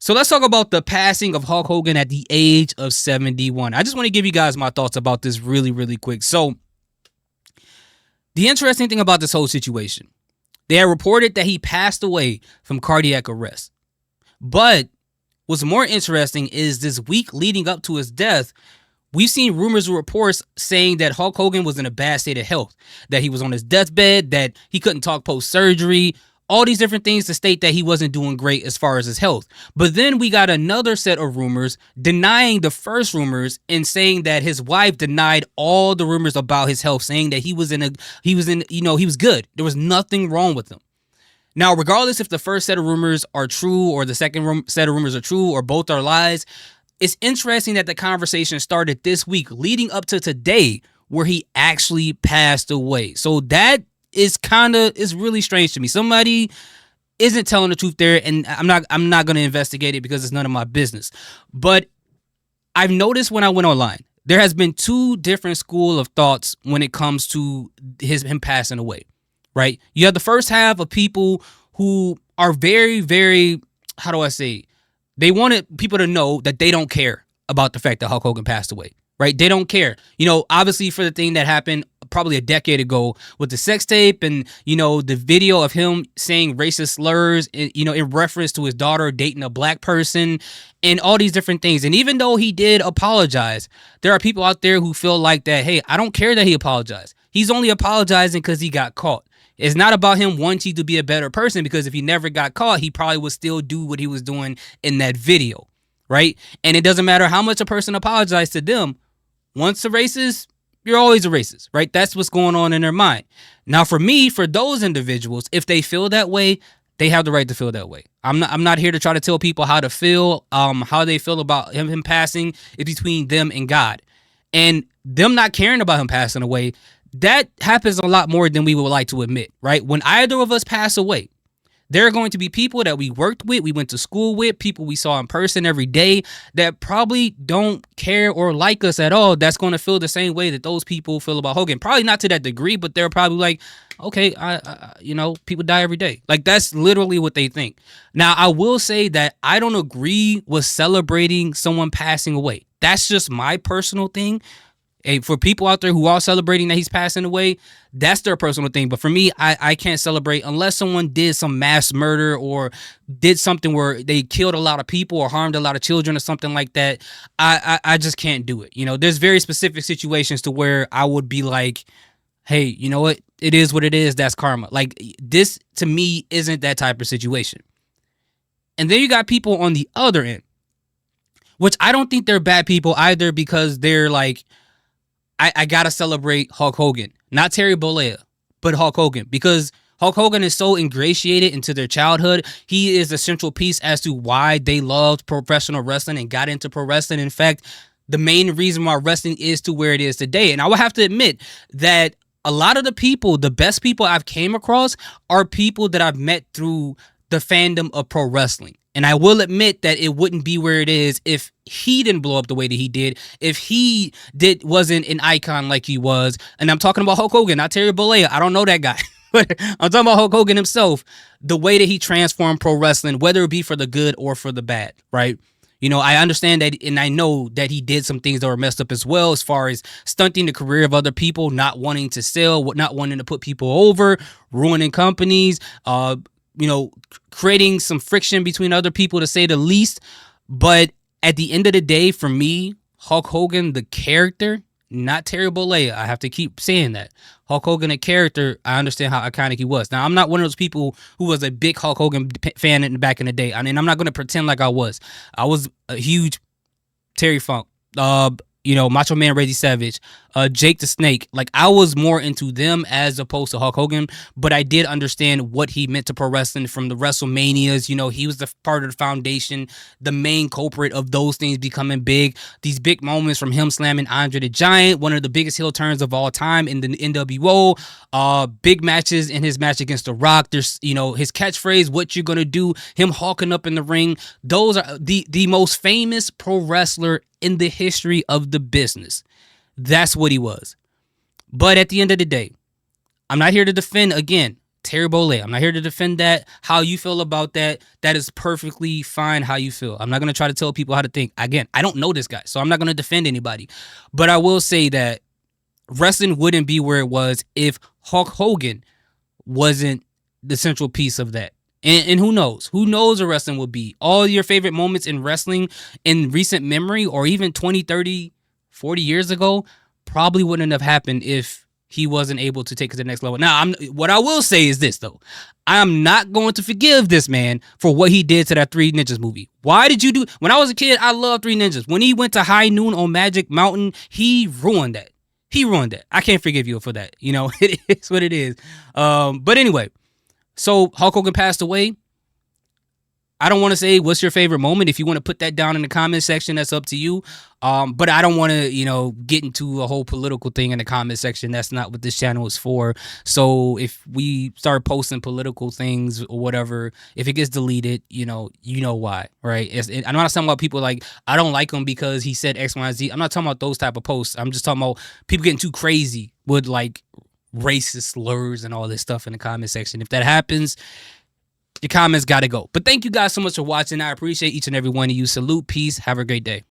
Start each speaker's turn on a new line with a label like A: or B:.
A: So let's talk about the passing of Hulk Hogan at the age of 71. I just want to give you guys my thoughts about this really, really quick. So the interesting thing about this whole situation, they had reported that he passed away from cardiac arrest. But what's more interesting is this week leading up to his death, we've seen rumors and reports saying that Hulk Hogan was in a bad state of health, that he was on his deathbed, that he couldn't talk post-surgery, all these different things to state that he wasn't doing great as far as his health. But then we got another set of rumors denying the first rumors and saying that his wife denied all the rumors about his health, saying that he was good. There was nothing wrong with him. Now, regardless if the first set of rumors are true or the second set of rumors are true or both are lies, it's interesting that the conversation started this week leading up to today where he actually passed away. So that is really strange to me. Somebody isn't telling the truth there, and I'm not going to investigate it because it's none of my business. But I've noticed when I went online, there has been two different school of thoughts when it comes to him passing away, right? You have the first half of people who are very, very, how do I say, they wanted people to know that they don't care about the fact that Hulk Hogan passed away, right? They don't care. Obviously for the thing that happened probably a decade ago with the sex tape and, the video of him saying racist slurs, in reference to his daughter dating a black person and all these different things. And even though he did apologize, there are people out there who feel like that, hey, I don't care that he apologized. He's only apologizing because he got caught. It's not about him wanting to be a better person, because if he never got caught, he probably would still do what he was doing in that video, right? And it doesn't matter how much a person apologized to them. Once a racist, you're always a racist, right? That's what's going on in their mind. Now, for those individuals, if they feel that way, they have the right to feel that way. I'm not here to try to tell people how to feel. How they feel about him passing is between them and God. And them not caring about him passing away, that happens a lot more than we would like to admit, right? When either of us pass away, there are going to be people that we worked with, we went to school with, people we saw in person every day that probably don't care or like us at all. That's going to feel the same way that those people feel about Hogan. Probably not to that degree, but they're probably like, okay, people die every day. Like, that's literally what they think. Now, I will say that I don't agree with celebrating someone passing away. That's just my personal thing. Hey, for people out there who are celebrating that he's passing away, that's their personal thing. But for me, I can't celebrate unless someone did some mass murder or did something where they killed a lot of people or harmed a lot of children or something like that. I just can't do it. There's very specific situations to where I would be like, hey, you know what? It is what it is. That's karma. Like, this to me isn't that type of situation. And then you got people on the other end, which I don't think they're bad people either, because they're like, I gotta celebrate Hulk Hogan, not Terry Bollea, but Hulk Hogan, because Hulk Hogan is so ingratiated into their childhood. He is a central piece as to why they loved professional wrestling and got into pro wrestling. In fact, the main reason why wrestling is to where it is today. And I will have to admit that a lot of the best people I've came across are people that I've met through the fandom of pro wrestling. And I will admit that it wouldn't be where it is if he didn't blow up the way that he did, if he wasn't an icon like he was. And I'm talking about Hulk Hogan, not Terry Bollea. I don't know that guy. But I'm talking about Hulk Hogan himself, the way that he transformed pro wrestling, whether it be for the good or for the bad, right? I understand that, and I know that he did some things that were messed up as well, as far as stunting the career of other people, not wanting to sell, not wanting to put people over, ruining companies, creating some friction between other people, to say the least. But at the end of the day, for me, Hulk Hogan, the character, not Terry Bollea, I have to keep saying that. Hulk Hogan, the character, I understand how iconic he was. Now, I'm not one of those people who was a big Hulk Hogan fan back in the day. I mean, I'm not going to pretend like I was. I was a huge Terry Funk, Macho Man Randy Savage, Jake the Snake. Like, I was more into them as opposed to Hulk Hogan, but I did understand what he meant to pro wrestling from the WrestleManias. He was the part of the foundation, the main culprit of those things becoming big. These big moments from him slamming Andre the Giant, one of the biggest heel turns of all time in the NWO, big matches in his match against The Rock. There's, his catchphrase, "What you gonna do?" Him hulking up in the ring. Those are the most famous pro wrestler in the history of the business. That's what he was. But at the end of the day, I'm not here to defend, again, Terry Bollea. I'm not here to defend that. How you feel about that, that is perfectly fine how you feel. I'm not going to try to tell people how to think. Again, I don't know this guy, so I'm not going to defend anybody. But I will say that wrestling wouldn't be where it was if Hulk Hogan wasn't the central piece of that. And who knows? Who knows where wrestling will be? All your favorite moments in wrestling in recent memory or even 20, 30, 40 years ago probably wouldn't have happened if he wasn't able to take it to the next level. Now, what I will say is this, though. I'm not going to forgive this man for what he did to that Three Ninjas movie. Why did you do... When I was a kid, I loved Three Ninjas. When he went to High Noon on Magic Mountain, he ruined that. He ruined that. I can't forgive you for that. You know, it is what it is. But anyway, so Hulk Hogan passed away. I don't want to say what's your favorite moment. If you want to put that down in the comment section, that's up to you. But I don't want to, get into a whole political thing in the comment section. That's not what this channel is for. So if we start posting political things or whatever, if it gets deleted, you know why, right? I'm not talking about people like, I don't like him because he said X, Y, Z. I'm not talking about those type of posts. I'm just talking about people getting too crazy with like racist slurs and all this stuff in the comment section. If that happens, your comments got to go. But thank you guys so much for watching. I appreciate each and every one of you. Salute, peace, have a great day.